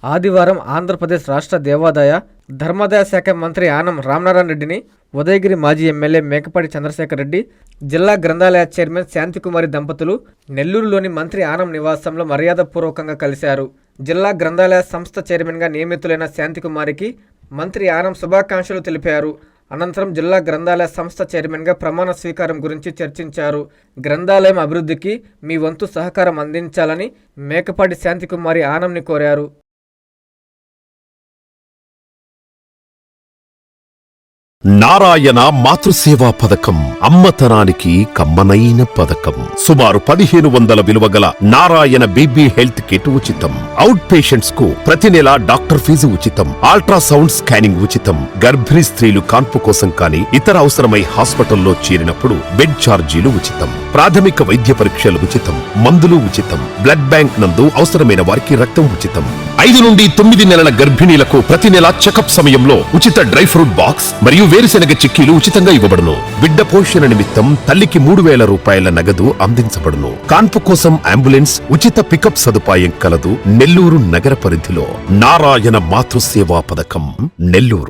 ఆదివారం ఆంధ్రప్రదేశ్ రాష్ట్ర దేవాదాయ ధర్మాదాయ శాఖ మంత్రి ఆనం రామనారాయణ రెడ్డిని ఉదయగిరి మాజీ ఎమ్మెల్యే మేకపాటి చంద్రశేఖర్ రెడ్డి, జిల్లా గ్రంథాలయ చైర్మన్ శాంతికుమారి దంపతులు నెల్లూరులోని మంత్రి ఆనం నివాసంలో మర్యాదపూర్వకంగా కలిశారు. జిల్లా గ్రంథాలయ సంస్థ చైర్మన్గా నియమితులైన శాంతికుమారికి మంత్రి ఆనం శుభాకాంక్షలు తెలిపారు. అనంతరం జిల్లా గ్రంథాలయ సంస్థ చైర్మన్గా ప్రమాణ స్వీకారం గురించి చర్చించారు. గ్రంథాలయం అభివృద్ధికి మీ వంతు సహకారం అందించాలని మేకపాటి శాంతికుమారి ఆనంని కోరారు. నారాయణ మాతృసేవా పథకం అమ్మతనానికి కమ్మనైన పథకం. సుమారు 1500 విలువగల నారాయణ బీబీ హెల్త్ కిట్ ఉచితం. అవుట్ పేషెంట్స్ కు ప్రతి నెల డాక్టర్ ఫీజు ఉచితం. అల్ట్రాసౌండ్ స్కానింగ్ ఉచితం. గర్భిణీ స్త్రీలు కాన్పు కోసం కానీ ఇతర అవసరమై హాస్పిటల్లో చేరినప్పుడు బెడ్ ఛార్జీలు ఉచితం. ప్రాథమిక వైద్య పరీక్షలు ఉచితం. మందులు ఉచితం. బ్లడ్ బ్యాంక్ నందు అవసరమైన వారికి రక్తం ఉచితం. 5 నుండి 9 నెలల గర్భిణీలకు ప్రతి నెల చెకప్ సమయంలో ఉచిత డ్రై ఫ్రూట్ బాక్స్ మరియు వేరుశెనగ చిక్కీలు ఉచితంగా ఇవ్వబడును. బిడ్డ పోషణ నిమిత్తం తల్లికి 3000 రూపాయల నగదు అందించబడును. కాన్పు కోసం అంబులెన్స్ ఉచిత పికప్ సదుపాయం కలదు. నెల్లూరు నగర పరిధిలో నారాయణ మాతృసేవా పథకం నెల్లూరు.